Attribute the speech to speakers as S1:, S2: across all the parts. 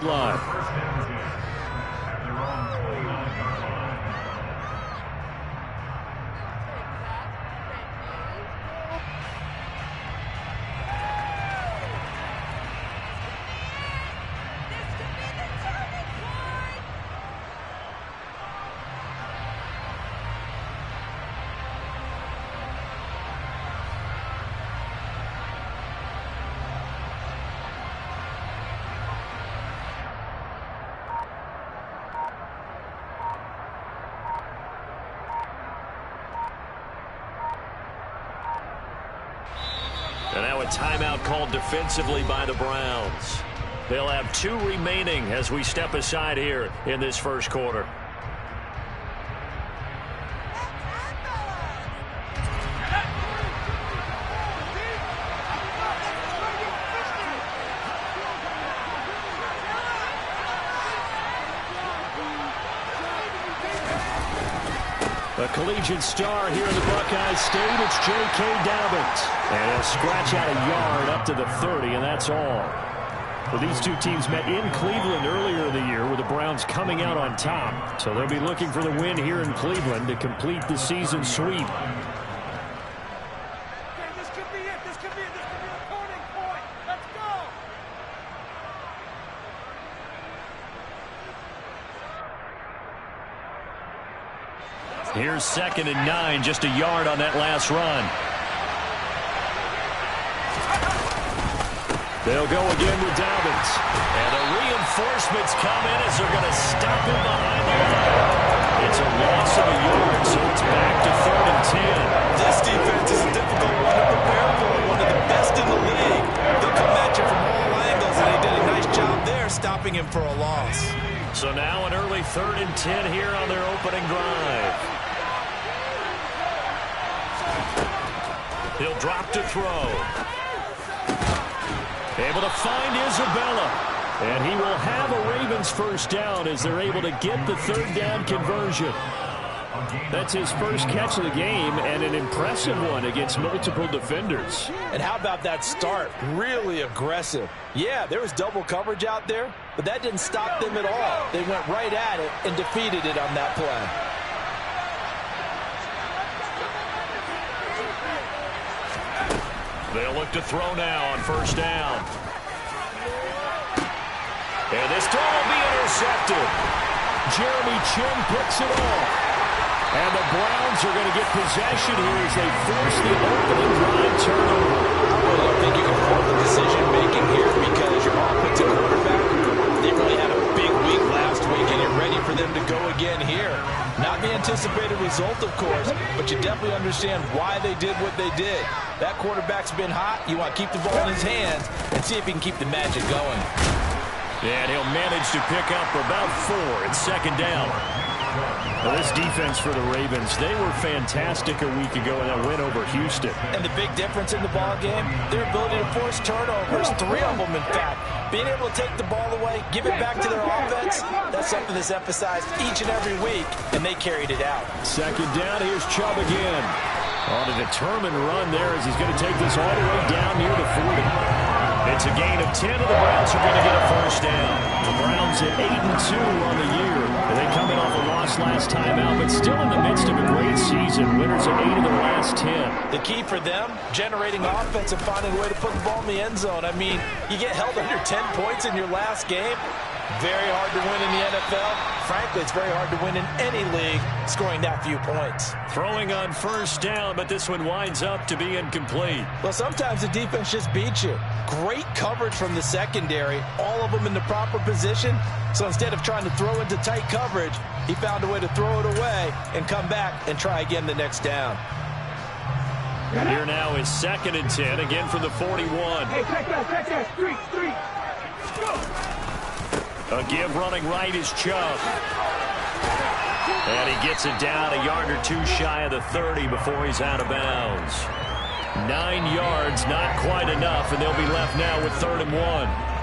S1: sideline. And now a timeout called defensively by the Browns. They'll have 2 remaining as we step aside here in this first quarter. A collegiate star here in the Buckeye State, it's J.K. Dobbins. And he'll scratch out a yard up to the 30, and that's all. Well, these two teams met in Cleveland earlier in the year with the Browns coming out on top. So they'll be looking for the win here in Cleveland to complete the season sweep. Here's 2nd and 9, just a yard on that last run. They'll go again with Dobbins. And the reinforcements come in as they're going to stop him behind the line. It's a loss of a yard, so it's back to 3rd and 10.
S2: This defense is a difficult one to prepare for, one of the best in the league. They'll come at you from all angles, and they did a nice job there stopping him for a loss.
S1: So now an early 3rd and 10 here on their opening drive. He'll drop to throw. Able to find Isabella. And he will have a Ravens first down as they're able to get the 3rd down conversion. That's his first catch of the game and an impressive one against multiple defenders.
S2: And how about that start? Really aggressive. Yeah, there was double coverage out there, but that didn't stop them at all. They went right at it and defeated it on that play.
S1: They'll look to throw now on first down. And this throw will be intercepted. Jeremy Chin picks it off. And the Browns are going to get possession here as they force the opening drive turnover.
S2: Well, I think you can fault the decision-making here because your offensive quarterback, they really had a big week last week, and you're ready for them to go again here. Not the anticipated result, of course, but you definitely understand why they did what they did. That quarterback's been hot. You want to keep the ball in his hands and see if he can keep the magic going.
S1: And he'll manage to pick up about 4 at 2nd down. Now, this defense for the Ravens, they were fantastic a week ago in that win over Houston.
S2: And the big difference in the ball game, their ability to force turnovers, 3 of them, in fact. Being able to take the ball away, give it back to their offense, that's something that's emphasized each and every week, and they carried it out.
S1: 2nd down, here's Chubb again. On a determined run there as he's going to take this all the way down near the 40. It's a gain of 10, and the Browns are going to get a first down. The Browns at 8-2 on the year. They come in off a loss last time out, but still in the midst of a great season. Winners of 8 of their last 10.
S2: The key for them, generating offense and finding a way to put the ball in the end zone. I mean, you get held under 10 points in your last game. Very hard to win in the NFL. Frankly, it's very hard to win in any league, scoring that few points.
S1: Throwing on first down, but this one winds up to be incomplete.
S2: Well, sometimes the defense just beats you. Great coverage from the secondary, all of them in the proper position. So instead of trying to throw into tight coverage, he found a way to throw it away and come back and try again the next down.
S1: Here now is 2nd and 10, again from the 41.
S3: Hey, check that, street.
S1: A give running right is Chubb. And he gets it down a yard or 2 shy of the 30 before he's out of bounds. 9 yards, not quite enough, and they'll be left now with 3rd and 1.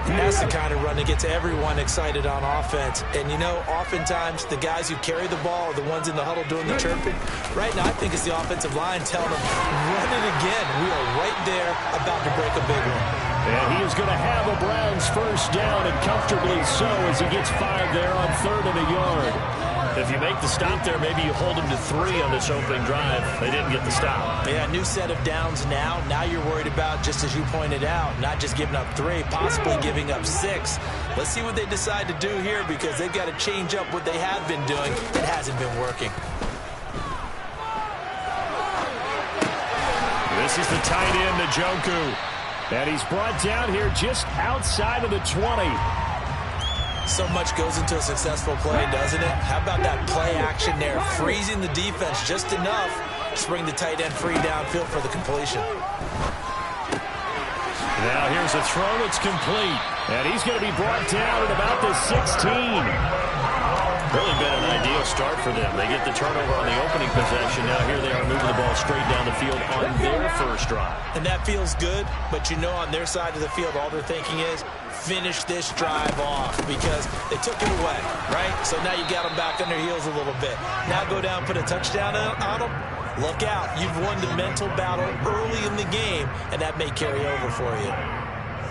S2: And that's the kind of run that gets everyone excited on offense. And, you know, oftentimes the guys who carry the ball are the ones in the huddle doing the chirping. Right now, I think it's the offensive line telling them, run it again. We are right there, about to break a big one.
S1: And he is going to have a Browns first down, and comfortably so, as he gets 5 there on 3rd and a yard. If you make the stop there, maybe you hold them to 3 on this opening drive. They didn't get the stop.
S2: Yeah, new set of downs now. Now you're worried about, just as you pointed out, not just giving up 3, possibly giving up 6. Let's see what they decide to do here, because they've got to change up what they have been doing. It hasn't been working.
S1: This is the tight end, Njoku. And he's brought down here just outside of the 20.
S2: So much goes into a successful play, doesn't it? How about that play action there, freezing the defense just enough to bring the tight end free downfield for the completion.
S1: Now here's a throw that's complete. And he's going to be brought down at about the 16. Really been an ideal start for them. They get the turnover on the opening possession. Now here they are moving the ball straight down the field on their first drive.
S2: And that feels good, but you know on their side of the field all they're thinking is finish this drive off, because they took it away, right? So now you got them back on their heels a little bit. Now go down, put a touchdown on them. Look out. You've won the mental battle early in the game, and that may carry over for you.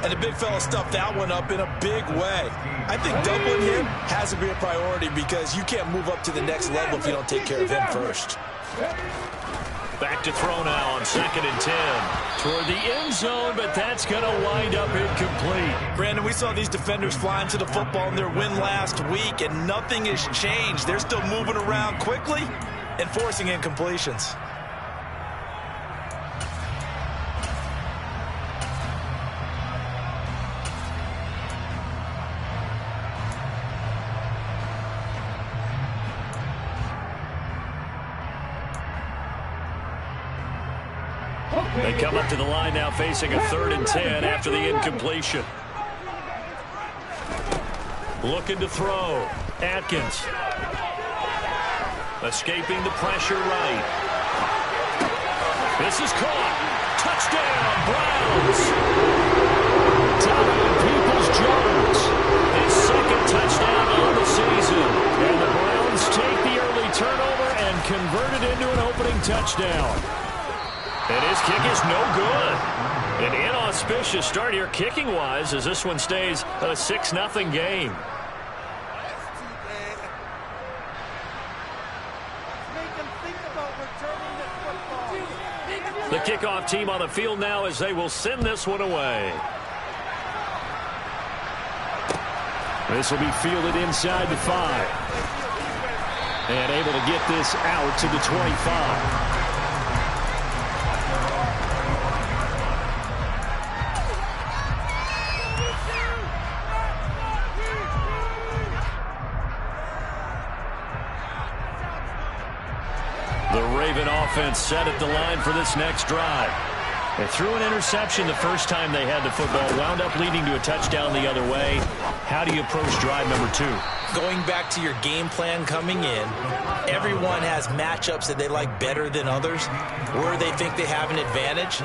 S2: And the big fella stuffed that one up in a big way. I think doubling him has to be a priority, because you can't move up to the next level if you don't take care of him first.
S1: Back to throw now on 2nd and 10. Toward the end zone, but that's going to wind up incomplete.
S2: Brandon, we saw these defenders flying to the football in their win last week, and nothing has changed. They're still moving around quickly and forcing incompletions.
S1: They come up to the line now, facing a 3rd and 10 after the incompletion. Looking to throw. Atkins. Escaping the pressure right. This is caught. Touchdown, Browns. Donovan Peoples-Jones. His 2nd touchdown on the season. And the Browns take the early turnover and convert it into an opening touchdown. And his kick is no good. An inauspicious start here kicking-wise, as this one stays a 6-0 game. The kickoff team on the field now as they will send this one away. This will be fielded inside the 5. And able to get this out to the 25. The Raven offense set at the line for this next drive. They threw an interception the first time they had the football, wound up leading to a touchdown the other way. How do you approach drive number 2?
S2: Going back to your game plan coming in, everyone has matchups that they like better than others, where they think they have an advantage.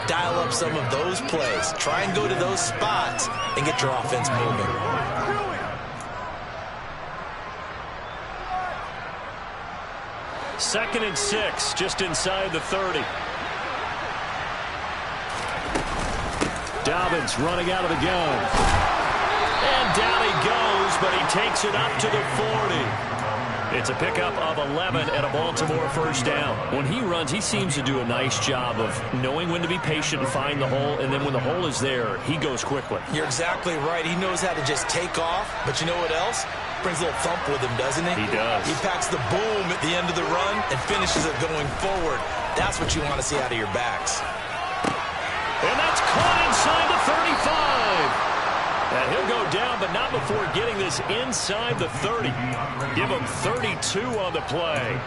S2: Dial up some of those plays. Try and go to those spots and get your offense moving.
S1: Second and 6, just inside the 30. Dobbins running out of the gun. And down he goes, but he takes it up to the 40. It's a pickup of 11 and a Baltimore first down. When he runs, he seems to do a nice job of knowing when to be patient and find the hole, and then when the hole is there, he goes quickly.
S2: You're exactly right. He knows how to just take off, but you know what else? Brings a little thump with him, doesn't he?
S1: He does.
S2: He packs the boom at the end of the run and finishes it going forward. That's what you want to see out of your backs.
S1: And that's caught inside the 35. And he'll go down, but not before getting this inside the 30. Give him 32 on the play.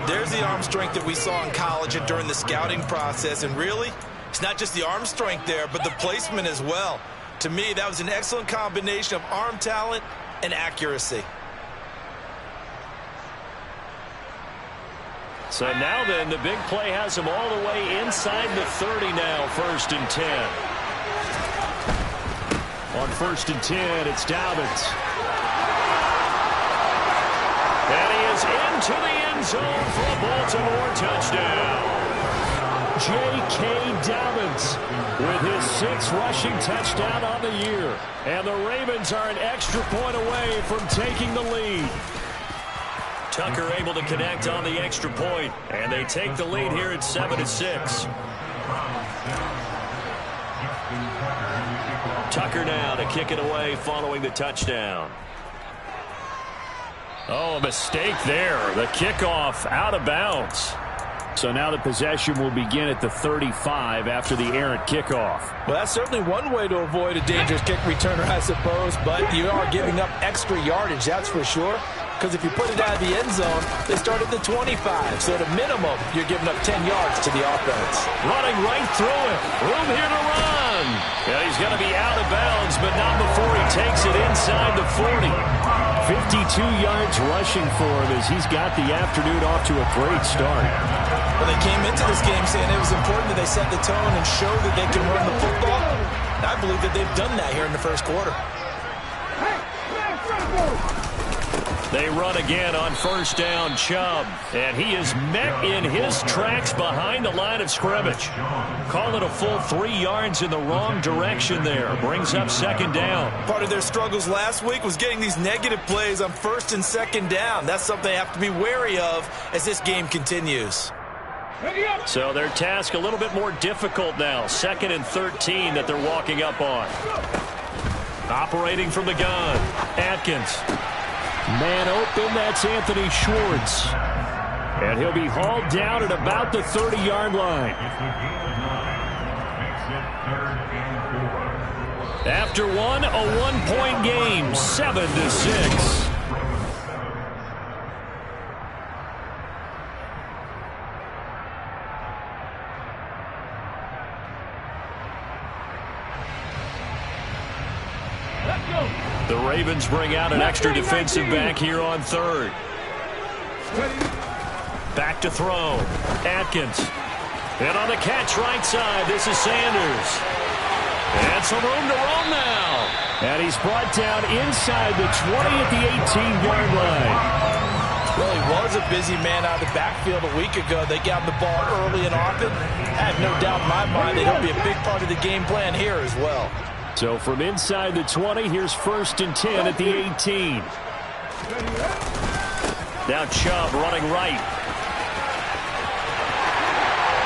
S2: There's the arm strength that we saw in college and during the scouting process. And really, it's not just the arm strength there, but the placement as well. To me, that was an excellent combination of arm talent and accuracy.
S1: So now then, the big play has him all the way inside the 30 now, 1st and 10. On 1st and 10, it's Dobbins. And he is into the end zone for a Baltimore touchdown. J.K. Dobbins with his 6th rushing touchdown on the year. And the Ravens are an extra point away from taking the lead. Tucker able to connect on the extra point, and they take the lead here at 7-6. Tucker now to kick it away following the touchdown. Oh, a mistake there. The kickoff out of bounds. So now the possession will begin at the 35 after the errant kickoff.
S2: Well, that's certainly one way to avoid a dangerous kick returner, I suppose, but you are giving up extra yardage, that's for sure. Because if you put it out of the end zone, they start at the 25. So at a minimum, you're giving up 10 yards to the offense.
S1: Running right through it. Room here to run. Yeah, he's going to be out of bounds, but not before he takes it inside the 40. 52 yards rushing for him as he's got the afternoon off to a great start.
S2: Well, they came into this game saying it was important that they set the tone and show that they can run the football. And I believe that they've done that here in the first quarter.
S1: They run again on first down, Chubb. And he is met in his tracks behind the line of scrimmage. Call it a full 3 yards in the wrong direction there. Brings up second down.
S2: Part of their struggles last week was getting these negative plays on first and second down. That's something they have to be wary of as this game continues.
S1: So their task a little bit more difficult now. 2nd and 13 that they're walking up on. Operating from the gun. Atkins. Man open, that's Anthony Schwartz. And he'll be hauled down at about the 30-yard line. After one, a 1-point game, 7-6. The Ravens bring out an extra defensive back here on third. Back to throw. Atkins. And on the catch right side, this is Sanders. And some room to roam now. And he's brought down inside the 20 at the 18-yard line.
S2: Well, he was a busy man out of the backfield a week ago. They got the ball early and often. I have no doubt in my mind that he'll be a big part of the game plan here as well.
S1: So from inside the 20, here's 1st and 10 at the 18. Now Chubb running right.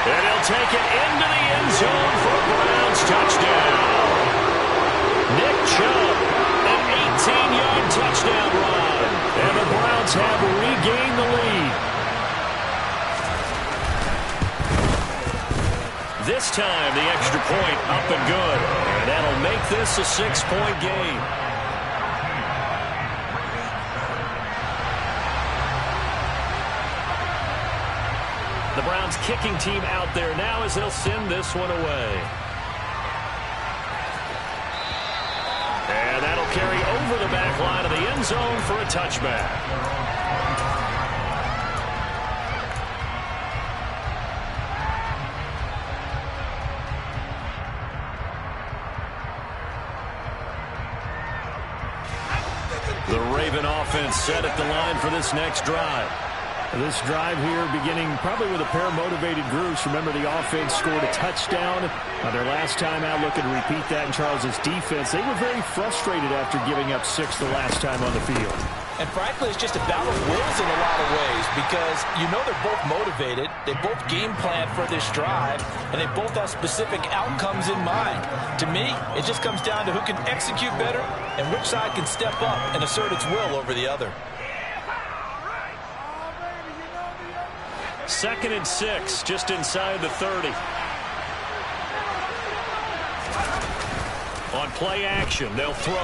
S1: And he'll take it into the end zone for a Browns touchdown. Nick Chubb, an 18-yard touchdown run. And the Browns have regained the lead. This time, the extra point up and good. And that'll make this a 6-point game. The Browns kicking team out there now as they'll send this one away. And that'll carry over the back line of the end zone for a touchback. The Raven offense set at the line for this next drive. This drive here beginning probably with a pair of motivated groups. Remember, the offense scored a touchdown their last time out. Looking to repeat that in Charles's defense. They were very frustrated after giving up 6 the last time on the field.
S2: And frankly, it's just a battle of wills in a lot of ways because you know they're both motivated. They both game plan for this drive, and they both have specific outcomes in mind. To me, it just comes down to who can execute better and which side can step up and assert its will over the other.
S1: 2nd and 6, just inside the 30. On play action, they'll throw.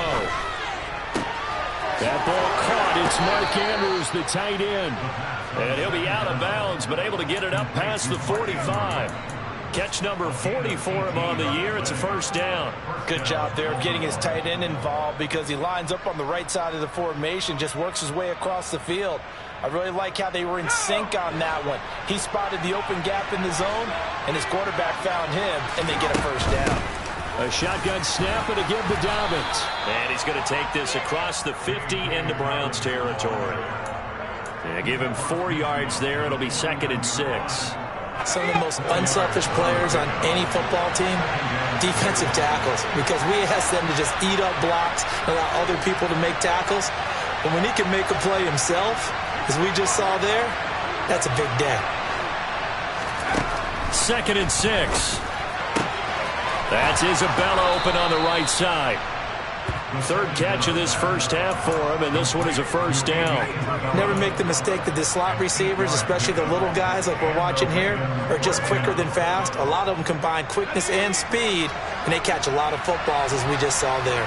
S1: That ball caught. It's Mark Andrews, the tight end. And he'll be out of bounds, but able to get it up past the 45. Catch number 40 for him on the year. It's a first down.
S2: Good job there of getting his tight end involved because he lines up on the right side of the formation, just works his way across the field. I really like how they were in sync on that one. He spotted the open gap in the zone, and his quarterback found him, and they get a first down.
S1: A shotgun snap and again to Dobbins. And he's going to take this across the 50 into Browns territory. And give him 4 yards there. It'll be 2nd and 6.
S2: Some of the most unselfish players on any football team, defensive tackles, because we ask them to just eat up blocks, allow other people to make tackles. But when he can make a play himself, as we just saw there, that's a big day.
S1: 2nd and 6. That's Isabella open on the right side. 3rd catch of this first half for him, and this one is a first down.
S2: Never make the mistake that the slot receivers, especially the little guys like we're watching here, are just quicker than fast. A lot of them combine quickness and speed, and they catch a lot of footballs, as we just saw there.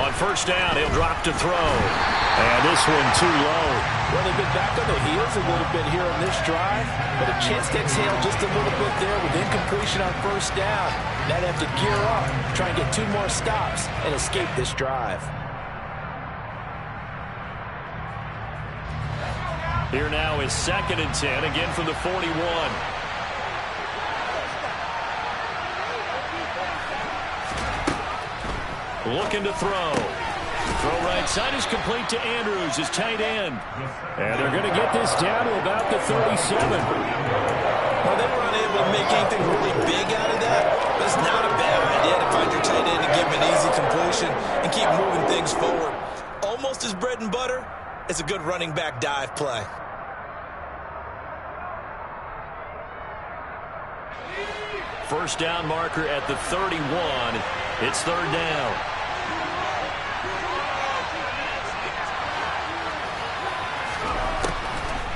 S1: On first down, he'll drop to throw. And this one too low.
S2: Well, they've been back on their heels a little bit here on this drive, but a chance to exhale just a little bit there with incompletion on first down. Now they have to gear up, try and get 2 more stops, and escape this drive.
S1: Here now is 2nd and 10, again from the 41. Looking to throw. Throw right side is complete to Andrews, his tight end. And they're going to get this down to about the 37.
S2: Well, they were unable to make anything really big out of that, but it's not a bad idea to find your tight end and give him an easy completion and keep moving things forward. Almost as bread and butter as a good running back dive play.
S1: First down marker at the 31. It's 3rd down.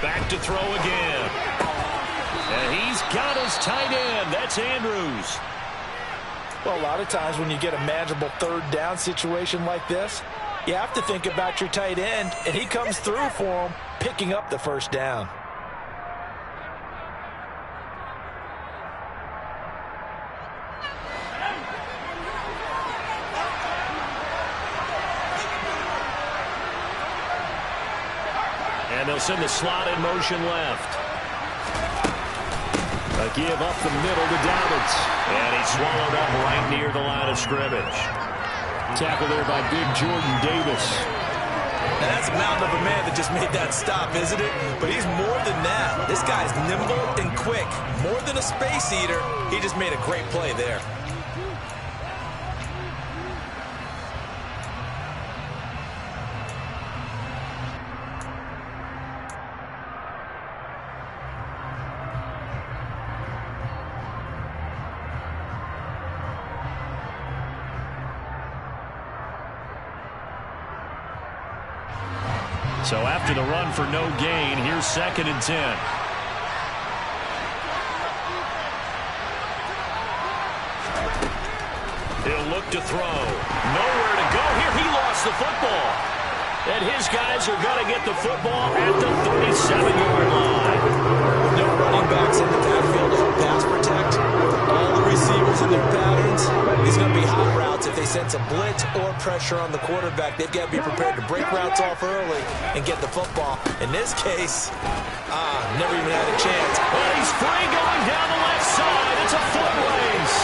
S1: Back to throw again. And he's got his tight end. That's Andrews.
S2: Well, a lot of times when you get a manageable 3rd down situation like this, you have to think about your tight end, and he comes through for him, picking up the first down.
S1: And they'll send the slot in motion left. A give up the middle to Dobbins. And he's swallowed up right near the line of scrimmage. Tackle there by big Jordan Davis.
S2: And that's a mountain of a man that just made that stop, isn't it? But he's more than that. This guy's nimble and quick. More than a space eater, he just made a great play there.
S1: So after the run for no gain, here's 2nd and 10. He'll look to throw. Nowhere to go here. He lost the football. And his guys are going to get the football at the 37-yard line.
S2: No running backs in the backfield to help pass protect. All the receivers in their patterns. These are going to be hot routes if they sense a blitz or pressure on the quarterback. They've got to be prepared to break routes off early and get the football. In this case, never even had a chance.
S1: Well, he's free going down the left side. It's a foot race.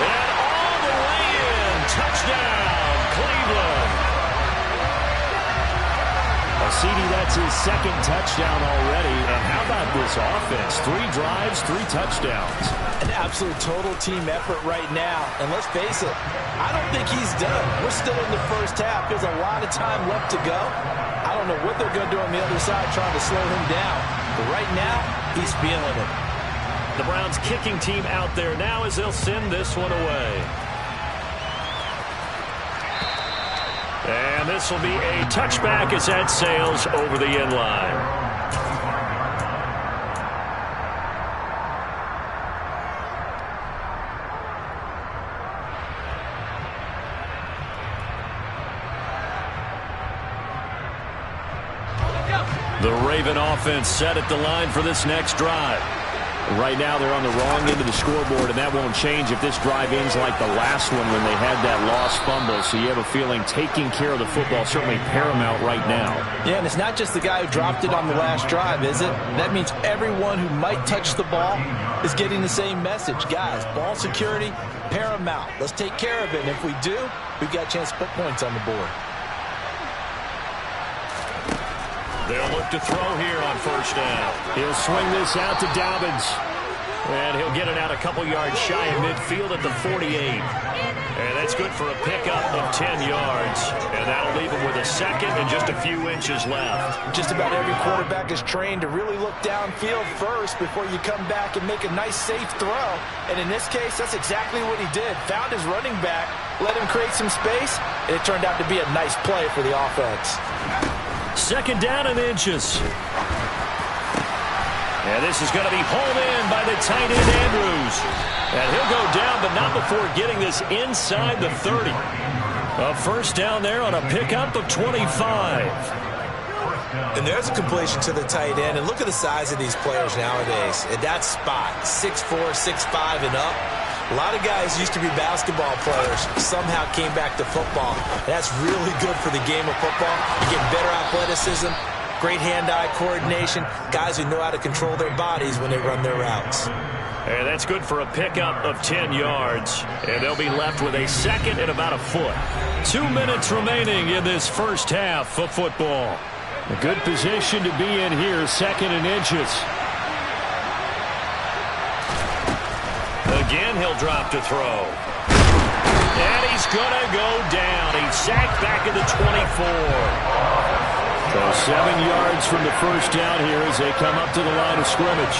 S1: And all the way in. Touchdown, Cleveland. CD, that's his 2nd touchdown already. And how about this offense? 3 drives, 3 touchdowns.
S2: An absolute total team effort right now. And let's face it, I don't think he's done. We're still in the first half. There's a lot of time left to go. I don't know what they're going to do on the other side trying to slow him down. But right now, he's feeling it.
S1: The Browns kicking team out there now as they'll send this one away. And this will be a touchback as that sails over the end line. The Raven offense set at the line for this next drive. Right now they're on the wrong end of the scoreboard, and that won't change if this drive ends like the last one when they had that lost fumble. So you have a feeling taking care of the football certainly paramount right now.
S2: Yeah, and it's not just the guy who dropped it on the last drive, is it? That means everyone who might touch the ball is getting the same message. Guys, ball security, paramount. Let's take care of it, and if we do, we've got a chance to put points on the board.
S1: They'll to throw here on first down. He'll swing this out to Dobbins. And he'll get it out a couple yards shy of midfield at the 48. And that's good for a pickup of 10 yards. And that'll leave him with a second and just a few inches left.
S2: Just about every quarterback is trained to really look downfield first before you come back and make a nice, safe throw. And in this case, that's exactly what he did. Found his running back, let him create some space, and it turned out to be a nice play for the offense.
S1: Second down and inches. And this is going to be hauled in by the tight end, Andrews. And he'll go down, but not before getting this inside the 30. A first down there on a pickup of 25.
S4: And there's a completion to the tight end. And look at the size of these players nowadays. At that spot, 6'4", 6'5", and up. A lot of guys used to be basketball players, somehow came back to football. That's really good for the game of football. You get better athleticism, great hand-eye coordination, guys who know how to control their bodies when they run their routes.
S1: And that's good for a pickup of 10 yards. And they'll be left with a second and about a foot. 2 minutes remaining in this first half of football. A good position to be in here, second and inches. Again, he'll drop to throw. And he's going to go down. He's sacked back at the 24. So 7 yards from the first down here as they come up to the line of scrimmage.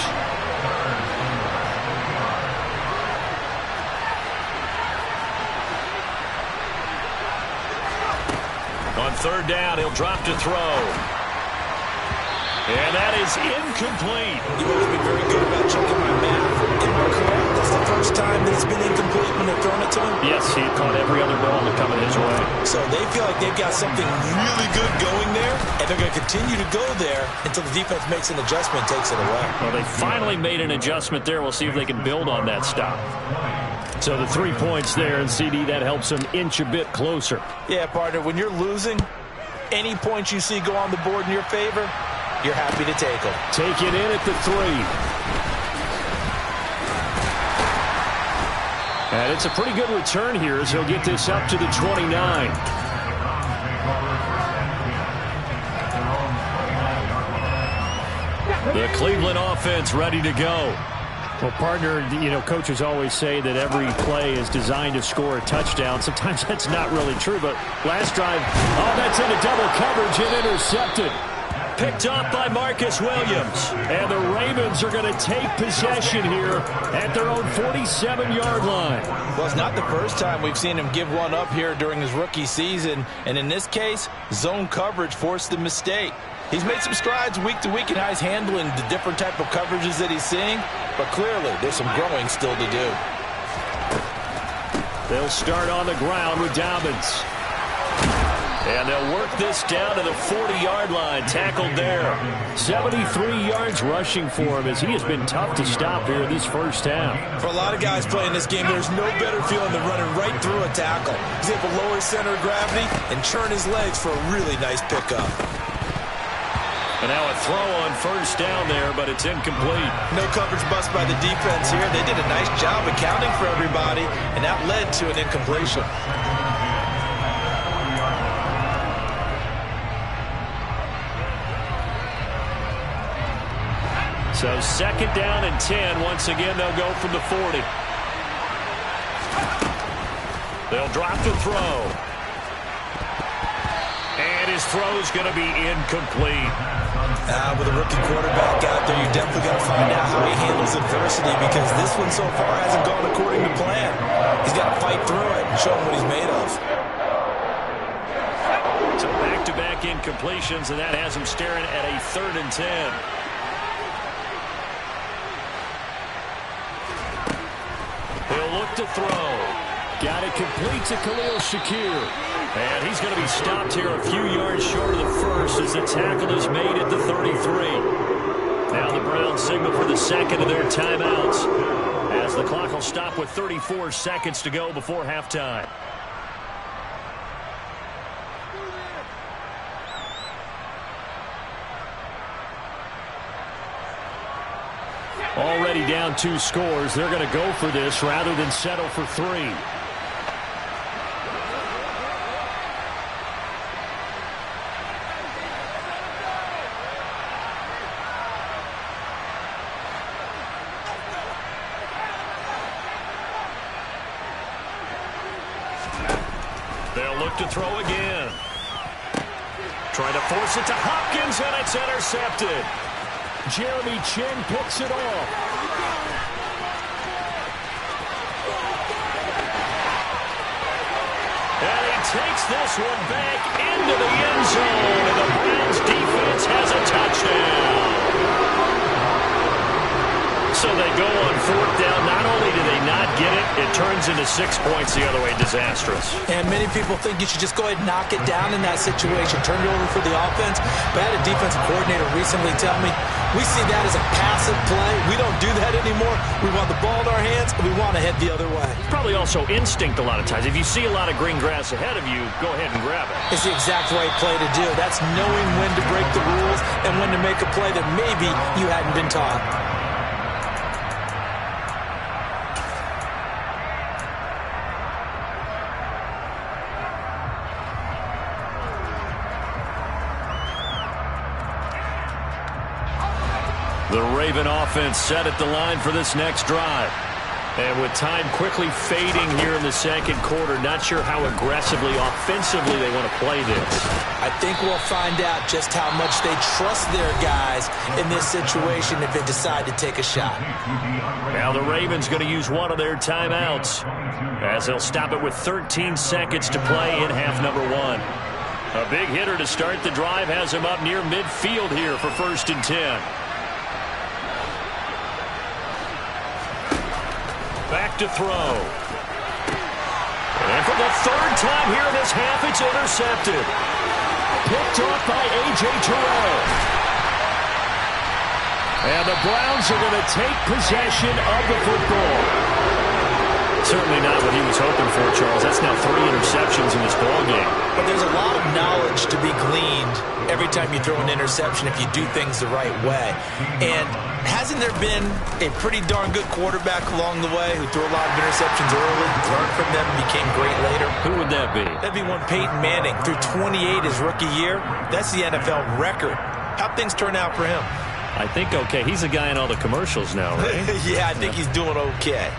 S1: On third down, he'll drop to throw. And that is incomplete.
S4: You've always been very good about checking my math. Am I correct? That's the first time that it's been incomplete when they've thrown it to him?
S1: Yes, he caught every other ball that coming his way.
S4: So they feel like they've got something really good going there, and they're going to continue to go there until the defense makes an adjustment and takes it away.
S1: Well, they finally made an adjustment there. We'll see if they can build on that stop. So the 3 points there, and CD, that helps them inch a bit closer.
S2: Yeah, partner, when you're losing, any points you see go on the board in your favor, you're happy to take them.
S1: Take it in at the 3. And it's a pretty good return here as he'll get this up to the 29. The Cleveland offense ready to go. Well, partner, coaches always say that every play is designed to score a touchdown. Sometimes that's not really true, but last drive, that's into double coverage and intercepted. Picked off by Marcus Williams. And the Ravens are going to take possession here at their own 47-yard line.
S2: Well, it's not the first time we've seen him give one up here during his rookie season. And in this case, zone coverage forced the mistake. He's made some strides week to week in how he's handling the different type of coverages that he's seeing. But clearly, there's some growing still to do.
S1: They'll start on the ground with Dobbins. And they'll work this down to the 40-yard line. Tackled there. 73 yards rushing for him as he has been tough to stop here in this first half.
S4: For a lot of guys playing this game, there's no better feeling than running right through a tackle. He's able to lower his center of gravity and churn his legs for a really nice pickup.
S1: And now a throw on first down there, but it's incomplete.
S2: No coverage bust by the defense here. They did a nice job accounting for everybody, and that led to an incompletion.
S1: So second down and 10. Once again, they'll go from the 40. They'll drop to throw. And his throw's going to be incomplete.
S4: With a rookie quarterback out there, you're definitely going to find out how he handles adversity because this one so far hasn't gone according to plan. He's got to fight through it and show him what he's made of.
S1: So back-to-back incompletions, and that has him staring at a 3rd and 10. He'll look to throw. Got it complete to Khalil Shakir. And he's going to be stopped here a few yards short of the first as the tackle is made at the 33. Now the Browns signal for the second of their timeouts as the clock will stop with 34 seconds to go before halftime. Already down 2 scores. They're going to go for this rather than settle for 3. look to throw again. Trying to force it to Hopkins, and it's intercepted. Jeremy Chinn picks it off. And he takes this one back into the end zone, and the Browns defense has a touchdown. So they go on fourth down. Not only do they not get it, it turns into 6 points the other way. Disastrous.
S4: And many people think you should just go ahead and knock it down in that situation. Turn it over for the offense. But I had a defensive coordinator recently tell me, we see that as a passive play. We don't do that anymore. We want the ball in our hands, and we want to head the other way.
S1: Probably also instinct a lot of times. If you see a lot of green grass ahead of you, go ahead and grab it.
S4: It's the exact right play to do. That's knowing when to break the rules and when to make a play that maybe you hadn't been taught.
S1: The Raven offense set at the line for this next drive. And with time quickly fading here in the second quarter, not sure how aggressively, offensively they want to play this.
S4: I think we'll find out just how much they trust their guys in this situation if they decide to take a shot.
S1: Now the Ravens going to use one of their timeouts as they'll stop it with 13 seconds to play in half number one. A big hitter to start the drive has him up near midfield here for 1st and 10. Back to throw. And for the third time here in this half, it's intercepted. Picked off by A.J. Terrell. And the Browns are going to take possession of the football. Certainly not what he was hoping for, Charles. That's now 3 interceptions in this ballgame.
S4: But there's a lot of knowledge to be gleaned every time you throw an interception if you do things the right way. And hasn't there been a pretty darn good quarterback along the way who threw a lot of interceptions early, learned from them, and became great later?
S1: Who would that be?
S4: That'd be one Peyton Manning. Threw 28 his rookie year. That's the NFL record. How'd things turn out for him?
S1: I think okay. He's a guy in all the commercials now, right?
S4: Yeah, I think he's doing okay.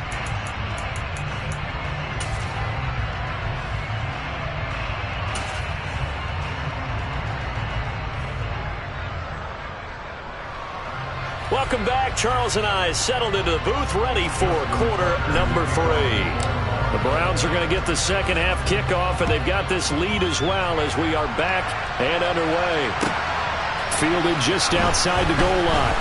S1: Welcome back. Charles and I settled into the booth, ready for quarter number 3. The Browns are going to get the second half kickoff, and they've got this lead as well as we are back and underway. Fielded just outside the goal line.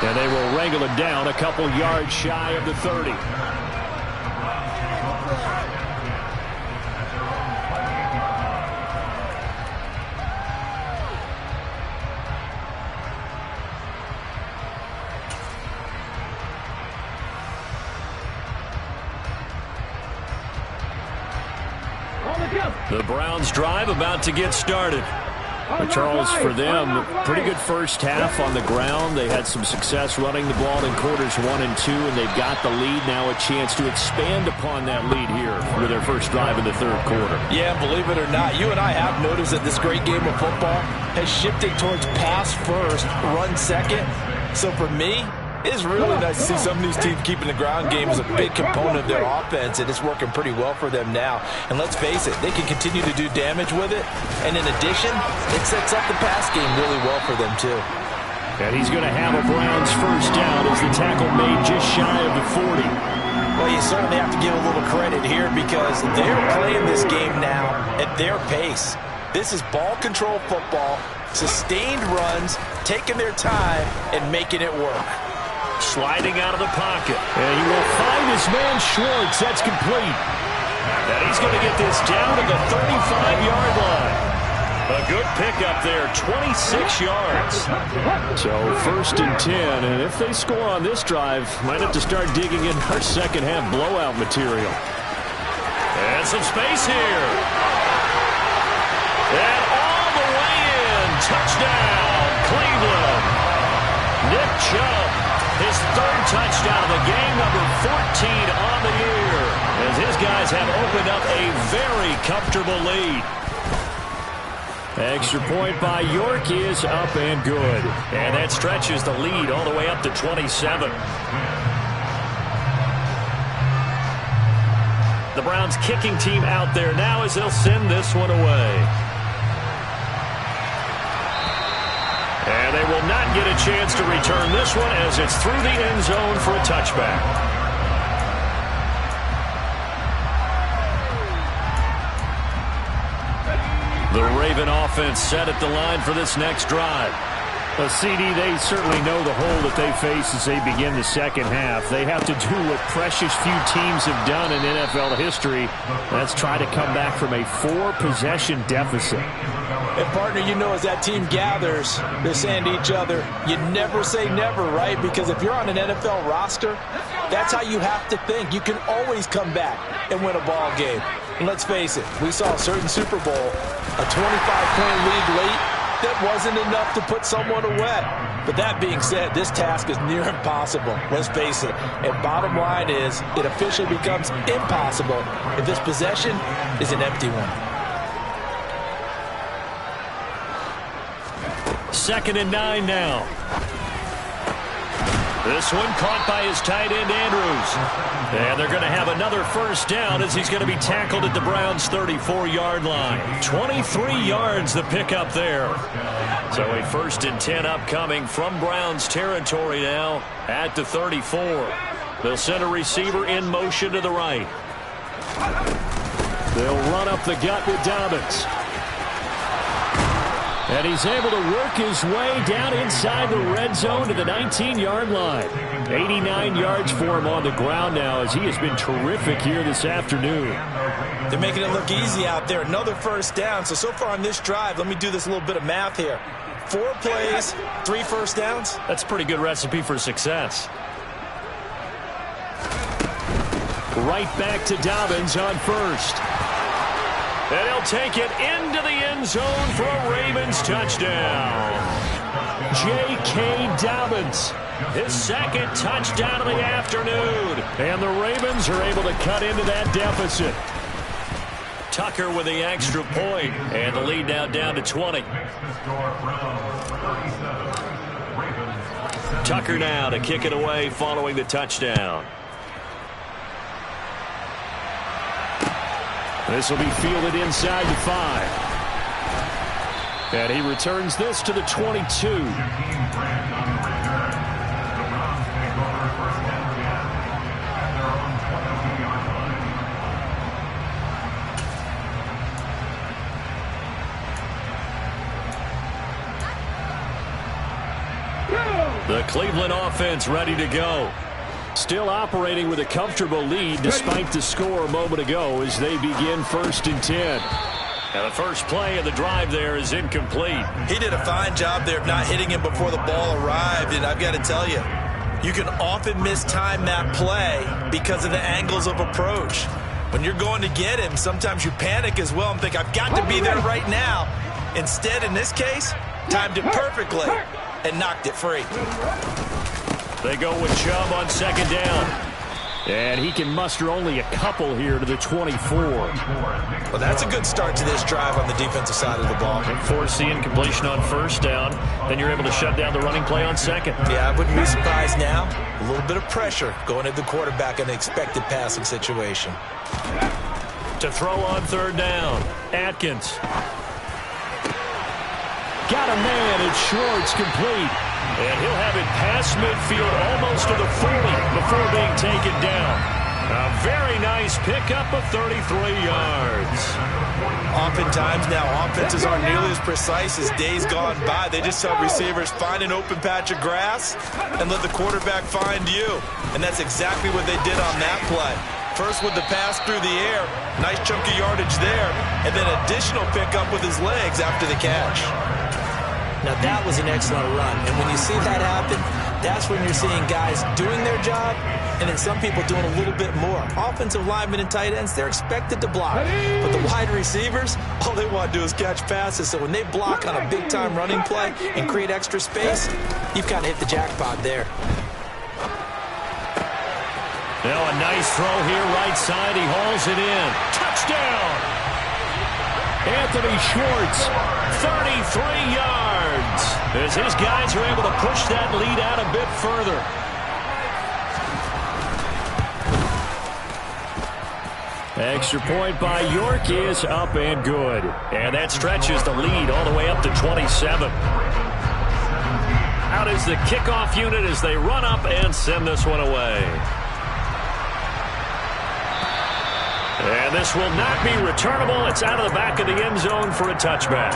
S1: And they will wrangle it down a couple yards shy of the 30. The Browns drive about to get started. But Charles, for them, pretty good first half on the ground. They had some success running the ball in quarters 1 and 2, and they've got the lead. Now a chance to expand upon that lead here with their first drive in the third quarter.
S4: Yeah, believe it or not, you and I have noticed that this great game of football has shifted towards pass first, run second. So for me, it's really nice to see some of these teams keeping the ground game as a big component of their offense, and it's working pretty well for them now. And let's face it, they can continue to do damage with it. And in addition, it sets up the pass game really well for them, too.
S1: And he's going to have a Browns first down as the tackle made just shy of the 40.
S4: Well, you certainly have to give a little credit here because they're playing this game now at their pace. This is ball control football, sustained runs, taking their time, and making it work.
S1: Sliding out of the pocket. And he will find his man Schwartz. That's complete. And he's going to get this down to the 35-yard line. A good pickup there, 26 yards. So 1st and 10, and if they score on this drive, might have to start digging in our second half blowout material. And some space here. And all the way in. Touchdown, Cleveland. Nick Chubb, his 3rd touchdown of the game, number 14 on the year, as his guys have opened up a very comfortable lead. Extra point by York is up and good. And that stretches the lead all the way up to 27. The Browns kicking team out there now as they'll send this one away. And they will not get a chance to return this one as it's through the end zone for a touchback. The Raven offense set at the line for this next drive.
S5: Well, CD, they certainly know the hole that they face as they begin the second half. They have to do what precious few teams have done in NFL history. That's try to come back from a 4-possession deficit.
S2: And, partner, you know, as that team gathers, they're saying to each other, you never say never, right? Because if you're on an NFL roster, that's how you have to think. You can always come back and win a ball game. And let's face it, we saw a certain Super Bowl, a 25-point lead late. That wasn't enough to put someone away. But that being said, this task is near impossible. Let's face it. And bottom line is, it officially becomes impossible if this possession is an empty one.
S1: 2nd and 9 now. This one caught by his tight end, Andrews. And they're going to have another first down as he's going to be tackled at the Browns' 34-yard line. 23 yards the pickup there. So a 1st and 10 upcoming from Browns territory now at the 34. They'll send a receiver in motion to the right. They'll run up the gut with Dobbins. And he's able to work his way down inside the red zone to the 19-yard line. 89 yards for him on the ground now as he has been terrific here this afternoon.
S4: They're making it look easy out there. Another first down. So far on this drive, let me do this little bit of math here. 4 plays, 3 first downs.
S1: That's a pretty good recipe for success. Right back to Dobbins on first. And he'll take it into the end zone for a Ravens touchdown. J.K. Dobbins, his 2nd touchdown of the afternoon. And the Ravens are able to cut into that deficit. Tucker with the extra point, and the lead now down to 20. Tucker now to kick it away following the touchdown. This will be fielded inside the 5. And he returns this to the 22. The Cleveland offense ready to go. Still operating with a comfortable lead despite the score a moment ago as they begin 1st and 10. Now the first play of the drive there is incomplete.
S4: He did a fine job there of not hitting him before the ball arrived, and I've got to tell you, you can often mistime that play because of the angles of approach. When you're going to get him, sometimes you panic as well and think, I've got to be there right now. Instead, in this case, timed it perfectly and knocked it free.
S1: They go with Chubb on 2nd down.
S5: And he can muster only a couple here to the 24.
S4: Well, that's a good start to this drive on the defensive side of the ball.
S1: Force the incompletion on 1st down. Then you're able to shut down the running play on 2nd.
S4: Yeah, I wouldn't be surprised now. A little bit of pressure going at the quarterback in an expected passing situation.
S1: To throw on 3rd down, Atkins. Got a man, it's Schwartz, complete. And he'll have it past midfield almost to the 40 before being taken down. A very nice pickup of 33 yards.
S4: Oftentimes now, offenses aren't nearly as precise as days gone by. They just tell receivers, find an open patch of grass and let the quarterback find you. And that's exactly what they did on that play. First with the pass through the air, nice chunk of yardage there, and then additional pickup with his legs after the catch. Now that was an excellent run, and when you see that happen, that's when you're seeing guys doing their job, and then some people doing a little bit more. Offensive linemen and tight ends, they're expected to block, but the wide receivers, all they want to do is catch passes, so when they block on a big-time running play and create extra space, you've kind of hit the jackpot there.
S1: Now a nice throw here, right side, he hauls it in. Touchdown! Anthony Schwartz, 33 yards. As his guys are able to push that lead out a bit further. Extra point by York is up and good. And that stretches the lead all the way up to 27. Out is the kickoff unit as they run up and send this one away. And this will not be returnable. It's out of the back of the end zone for a touchback.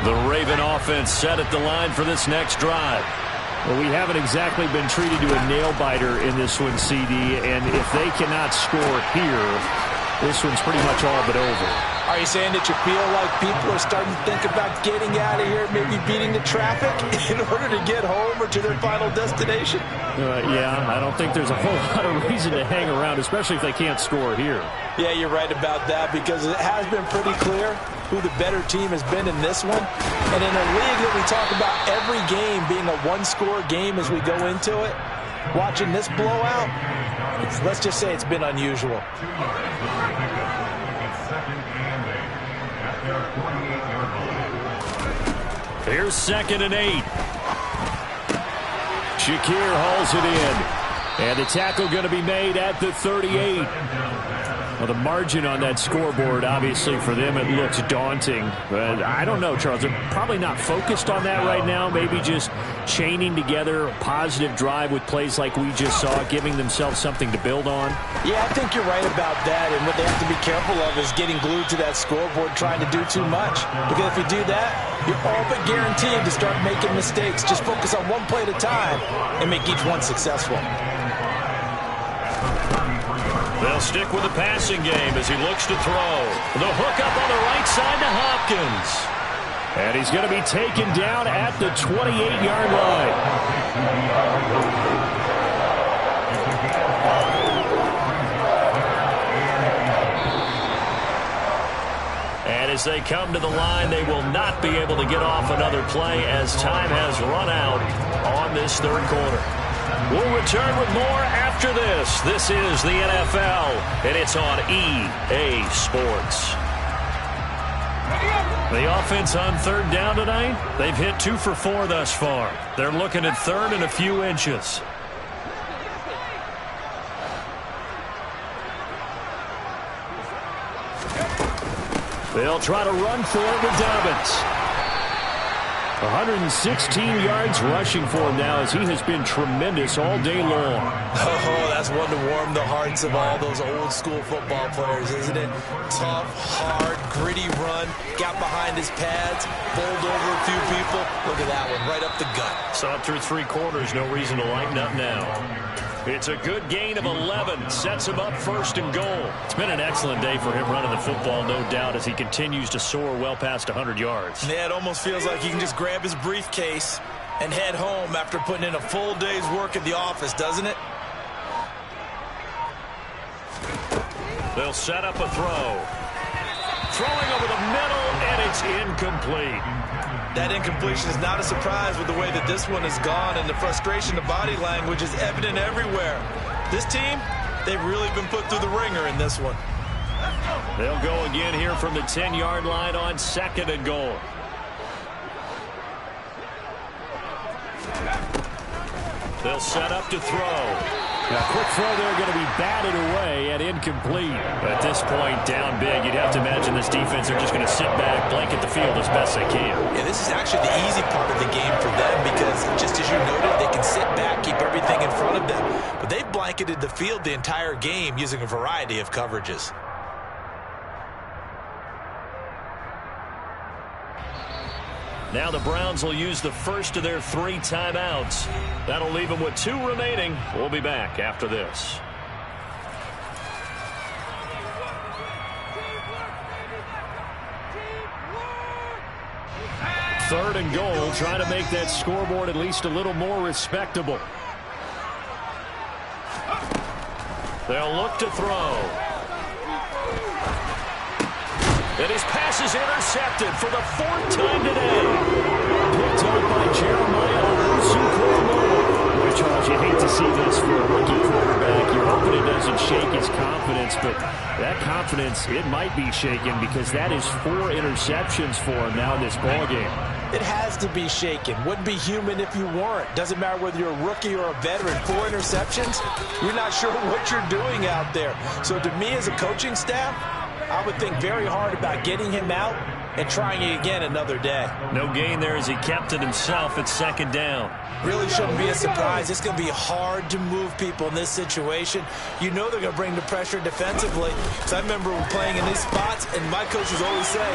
S1: The Raven offense set at the line for this next drive. Well, we haven't exactly been treated to a nail-biter in this one, CD, and if they cannot score here, this one's pretty much all but over.
S2: Are you saying that you feel like people are starting to think about getting out of here, maybe beating the traffic in order to get home or to their final destination?
S1: Yeah, I don't think there's a whole lot of reason to hang around, especially if they can't score here.
S2: Yeah, you're right about that because it has been pretty clear who the better team has been in this one. And in a league that we talk about every game being a one-score game as we go into it, watching this blowout, let's just say it's been unusual.
S1: Here's 2nd and 8. Shakir hauls it in. And the tackle going to be made at the 38. Well, the margin on that scoreboard, obviously, for them, it looks daunting. But I don't know, Charles. They're probably not focused on that right now. Maybe just chaining together a positive drive with plays like we just saw, giving themselves something to build on.
S2: Yeah, I think you're right about that. And what they have to be careful of is getting glued to that scoreboard, trying to do too much. Because if you do that, you're all but guaranteed to start making mistakes. Just focus on one play at a time and make each one successful.
S1: They'll stick with the passing game as he looks to throw. The hook up on the right side to Hopkins. And he's going to be taken down at the 28-yard line. And as they come to the line, they will not be able to get off another play as time has run out on this third quarter. We'll return with more after this. This is the NFL, and it's on EA Sports. The offense on 3rd down tonight, they've hit 2 for 4 thus far. They're looking at 3rd and a few inches. They'll try to run for it with Dobbins. 116 yards rushing for him now as he has been tremendous all day long.
S4: Oh, that's one to warm the hearts of all those old school football players, isn't it? Tough, hard, gritty run, got behind his pads, bowled over a few people. Look at that one, right up the gut.
S1: Saw it through 3 quarters, no reason to lighten up now. It's a good gain of 11. Sets him up 1st and goal. It's been an excellent day for him running the football, no doubt, as he continues to soar well past 100 yards.
S4: Yeah, it almost feels like he can just grab his briefcase and head home after putting in a full day's work at the office, doesn't it?
S1: They'll set up a throw. Throwing over the middle, and it's incomplete.
S4: That incompletion is not a surprise with the way that this one has gone, and the frustration of body language is evident everywhere. This team, they've really been put through the ringer in this one.
S1: They'll go again here from the 10-yard line on 2nd and goal. They'll set up to throw. A quick throw there going to be batted away and incomplete. At this point, down big, you'd have to imagine this defense are just going to sit back, blanket the field as best they can.
S4: Yeah, this is actually the easy part of the game for them because, just as you noted, they can sit back, keep everything in front of them. But they've blanketed the field the entire game using a variety of coverages.
S1: Now the Browns will use the first of their 3 timeouts. That'll leave them with 2 remaining. We'll be back after this. Third and goal, trying to make that scoreboard at least a little more respectable. They'll look to throw. And his pass is intercepted for the 4th time today. Picked up by Jeremiah Owusu-Koramoah. Boy, Charles, you hate to see this for a rookie quarterback. You're hoping it doesn't shake his confidence, but that confidence, it might be shaken because that is 4 interceptions for him now in this ballgame.
S4: It has to be shaken. Wouldn't be human if you weren't. Doesn't matter whether you're a rookie or a veteran. 4 interceptions, you're not sure what you're doing out there. So to me as a coaching staff, I would think very hard about getting him out and trying it again another day.
S5: No gain there as he kept it himself at second down.
S4: Really shouldn't be a surprise. It's going to be hard to move people in this situation. You know they're going to bring the pressure defensively. Because I remember playing in these spots, and my coaches always say,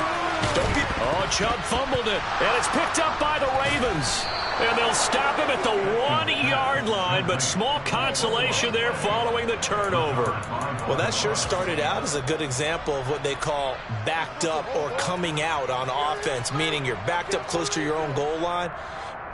S4: don't be...
S5: Oh, Chubb fumbled it, and it's picked up by the Ravens. And they'll stop him at the 1-yard line, but small consolation there following the turnover.
S4: Well, that sure started out as a good example of what they call backed up or coming out on offense, meaning you're backed up close to your own goal line.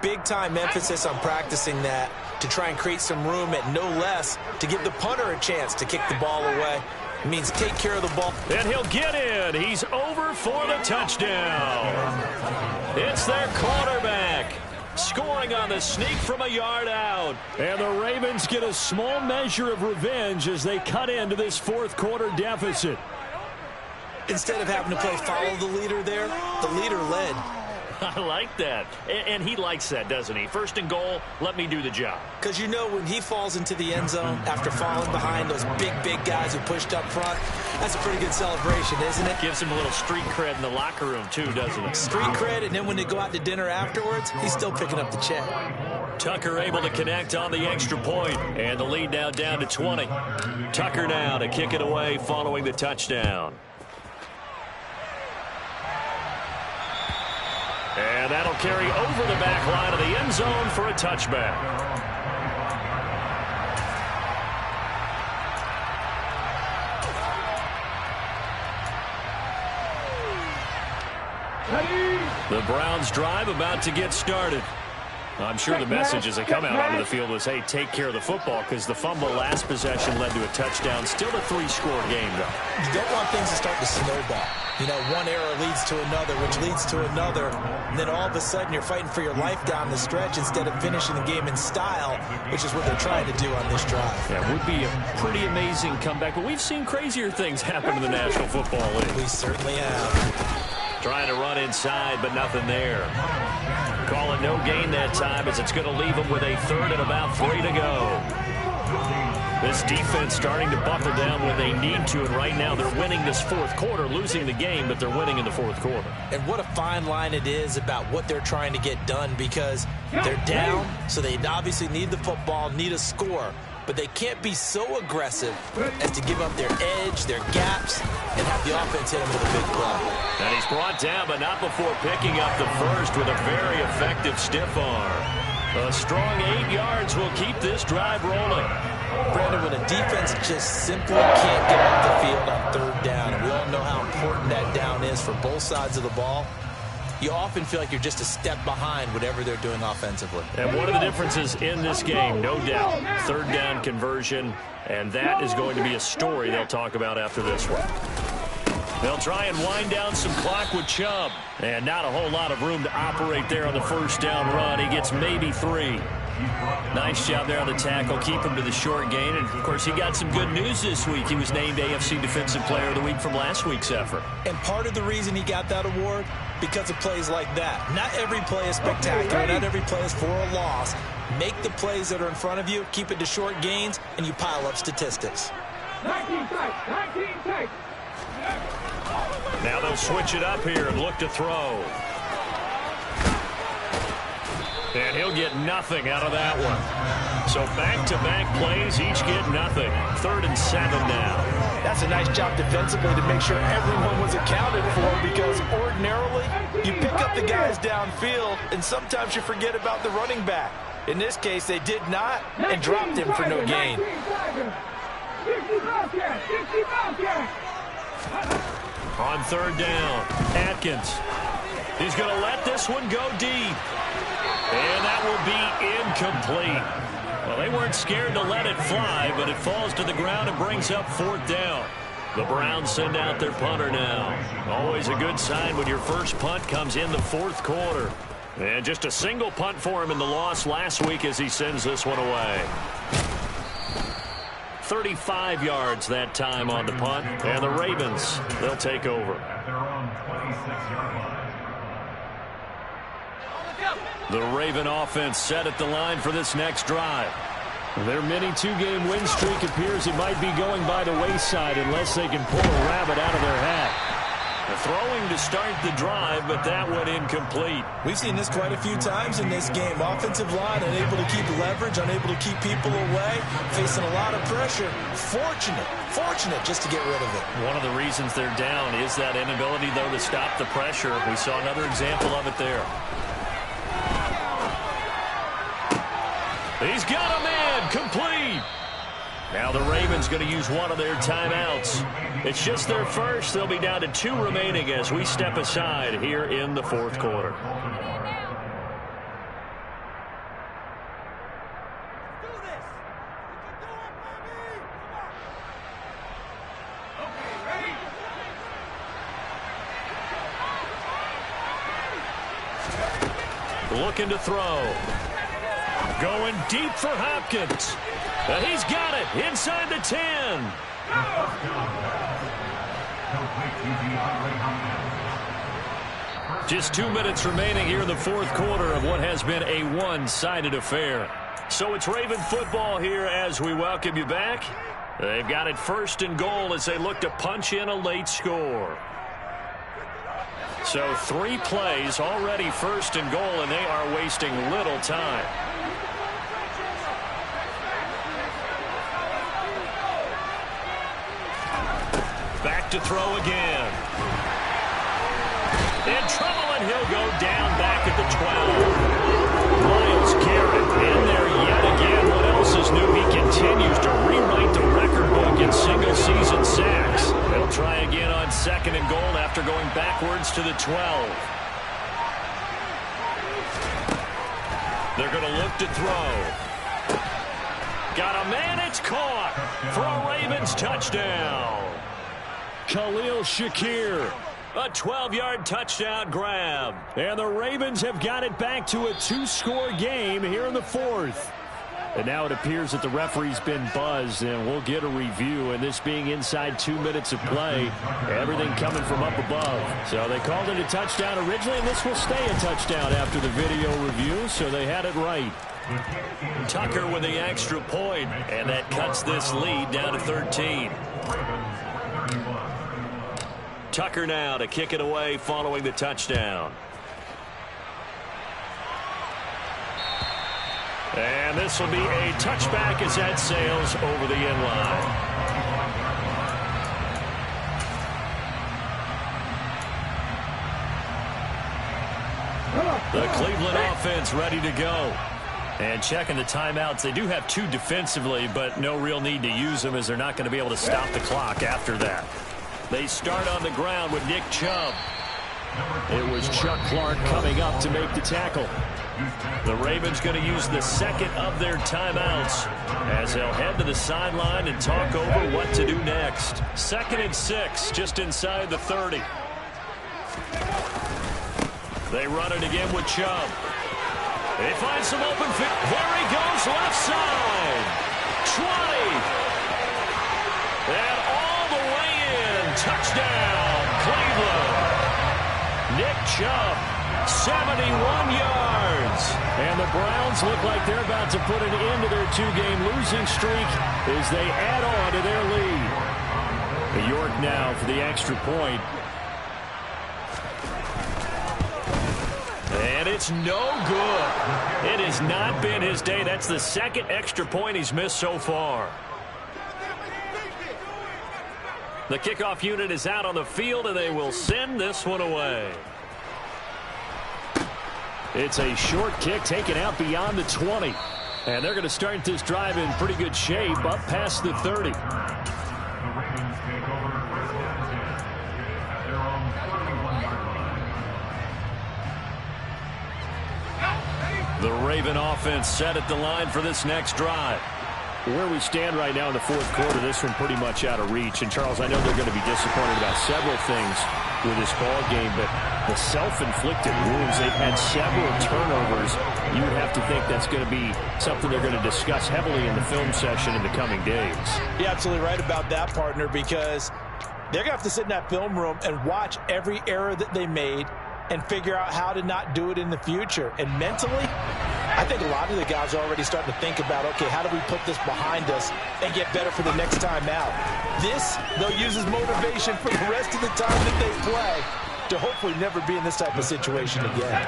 S4: Big-time emphasis on practicing that to try and create some room at no less to give the punter a chance to kick the ball away. It means take care of the ball.
S5: And he'll get in. He's over for the touchdown. It's their quarterback, scoring on the sneak from a yard out. And the Ravens get a small measure of revenge as they cut into this fourth quarter deficit.
S4: Instead of having to play follow the leader there, the leader led.
S5: I like that. And he likes that, doesn't he? First and goal, let me do the job.
S4: Because you know when he falls into the end zone after falling behind those big guys who pushed up front, that's a pretty good celebration, isn't it?
S5: Gives him a little street cred in the locker room, too, doesn't it?
S4: Street cred, and then when they go out to dinner afterwards, he's still picking up the check.
S5: Tucker able to connect on the extra point, and the lead now down to 20. Tucker now to kick it away following the touchdown. And that'll carry over the back line of the end zone for a touchback. The Browns drive about to get started. I'm sure the message as they come out onto the field was, hey, take care of the football, because the fumble last possession led to a touchdown. Still a 3-score game, though.
S4: You don't want things to start to snowball. You know, one error leads to another, which leads to another. And then all of a sudden you're fighting for your life down the stretch instead of finishing the game in style, which is what they're trying to do on this drive.
S5: Yeah, it would be a pretty amazing comeback, but we've seen crazier things happen in the National Football League.
S4: We certainly have.
S5: Trying to run inside, but nothing there. Call it no gain that time as it's going to leave them with a 3rd and about 3 to go. This defense starting to buckle down when they need to, and right now they're winning this fourth quarter, losing the game, but they're winning in the fourth quarter.
S4: And what a fine line it is about what they're trying to get done, because they're down, so they obviously need the football, need a score. But they can't be so aggressive as to give up their edge, their gaps, and have the offense hit them with a big play.
S5: And he's brought down, but not before picking up the first with a very effective stiff arm. A strong 8 yards will keep this drive rolling.
S4: Brandon, when a defense just simply can't get off the field on 3rd down, and we all know how important that down is for both sides of the ball, you often feel like you're just a step behind whatever they're doing offensively.
S5: And one of the differences in this game, no doubt, 3rd down conversion, and that is going to be a story they'll talk about after this one. They'll try and wind down some clock with Chubb, and not a whole lot of room to operate there on the 1st down run. He gets maybe 3. Nice job there on the tackle. Keep him to the short gain. And, of course, he got some good news this week. He was named AFC Defensive Player of the Week from last week's effort.
S4: And part of the reason he got that award, because of plays like that. Not every play is spectacular. Not every play is for a loss. Make the plays that are in front of you, keep it to short gains, and you pile up statistics.
S3: 19 tight.
S5: Now they'll switch it up here and look to throw. And he'll get nothing out of that one. So back-to-back plays, each get nothing. 3rd and 7 now.
S4: That's a nice job defensively to make sure everyone was accounted for, because ordinarily you pick up the guys downfield and sometimes you forget about the running back. In this case, they did not and dropped him for no gain.
S5: On 3rd down, Atkins. He's going to let this one go deep. And that will be incomplete. Well, they weren't scared to let it fly, but it falls to the ground and brings up 4th down. The Browns send out their punter now. Always a good sign when your first punt comes in the 4th quarter. And just a single punt for him in the loss last week as he sends this one away. 35 yards that time on the punt. And the Ravens, they'll take over.
S1: The Raven offense set at the line for this next drive.
S5: Their mini two-game win streak appears it might be going by the wayside unless they can pull a rabbit out of their hat.
S1: Throwing to start the drive, but that went incomplete.
S4: We've seen this quite a few times in this game. Offensive line unable to keep leverage, unable to keep people away, facing a lot of pressure. Fortunate just to get rid of it.
S1: One of the reasons they're down is that inability, though, to stop the pressure. We saw another example of it there. He's got a man, complete. Now the Ravens going to use one of their timeouts. It's just their first. They'll be down to 2 remaining as we step aside here in the fourth quarter. Looking to throw. Going deep for Hopkins. And he's got it inside the 10. Just 2 minutes remaining here in the fourth quarter of what has been a one-sided affair. So it's Raven football here as we welcome you back. They've got it first and goal as they look to punch in a late score. So 3 plays already first and goal, and they are wasting little time. Back to throw again. In trouble, and he'll go down back at the 12. Myles Garrett in there yet again. What else is new? He continues to rewrite the record book in single-season sacks. They'll try again on second and goal after going backwards to the 12. They're going to look to throw. Got a man, it's caught for a Ravens touchdown. Khalil Shakir, a 12-yard touchdown grab. And the Ravens have got it back to a 2-score game here in the fourth. And now it appears that the referee's been buzzed, and we'll get a review. And this being inside 2 minutes of play, everything coming from up above. So they called it a touchdown originally, and this will stay a touchdown after the video review, so they had it right. Tucker with the extra point, and that cuts this lead down to 13. Tucker now to kick it away following the touchdown. And this will be a touchback as that sails over the end line. The Cleveland offense ready to go. And checking the timeouts. They do have 2 defensively, but no real need to use them as they're not going to be able to stop the clock after that. They start on the ground with Nick Chubb. It was Chuck Clark coming up to make the tackle. The Ravens going to use the second of their timeouts as they'll head to the sideline and talk over what to do next. 2nd and 6, just inside the 30. They run it again with Chubb. They find some open field. There he goes, left side. 20. And all the way in. Touchdown, Cleveland. Nick Chubb, 71 yards. And the Browns look like they're about to put an end to their 2-game losing streak as they add on to their lead. York now for the extra point. And it's no good. It has not been his day. That's the 2nd extra point he's missed so far. The kickoff unit is out on the field, and they will send this one away. It's a short kick taken out beyond the 20. And they're going to start this drive in pretty good shape up past the 30. The Raven offense set at the line for this next drive. Where we stand right now in the fourth quarter, this one pretty much out of reach. And, Charles, I know they're going to be disappointed about several things with this ball game, but the self-inflicted wounds, they've had several turnovers. You would have to think that's going to be something they're going to discuss heavily in the film session in the coming days.
S4: You're absolutely right about that, partner, because they're going to have to sit in that film room and watch every error that they made, and figure out how to not do it in the future. And mentally, I think a lot of the guys are already starting to think about, okay, how do we put this behind us and get better for the next time out? This, they'll use as motivation for the rest of the time that they play to hopefully never be in this type of situation again.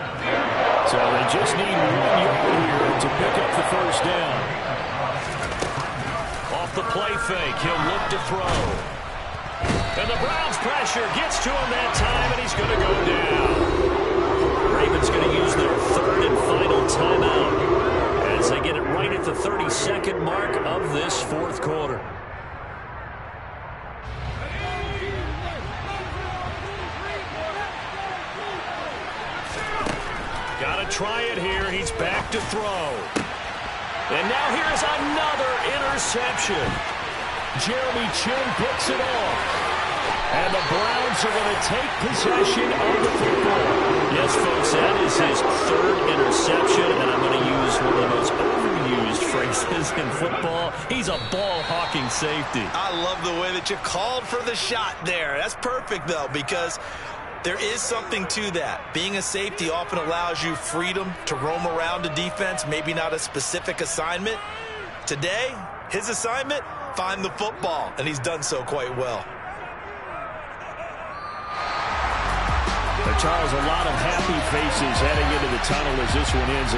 S1: So they just need 1 yard here to pick up the first down. Off the play fake, he'll look to throw. And the Browns pressure gets to him that time, and he's going to go down. Ravens going to use their third and final timeout as they get it right at the 32nd mark of this fourth quarter. Got to try it here. He's back to throw. And now here's another interception. Jeremy Chinn picks it off. And the Browns are going to take possession of the football. Yes, folks, that is his third interception, and I'm going to use one of the most overused phrases in football. He's a ball-hawking safety.
S4: I love the way that you called for the shot there. That's perfect, though, because there is something to that. Being a safety often allows you freedom to roam around a defense, maybe not a specific assignment. Today, his assignment, find the football, and he's done so quite well.
S1: Charles, a lot of happy faces heading into the tunnel as this one ends.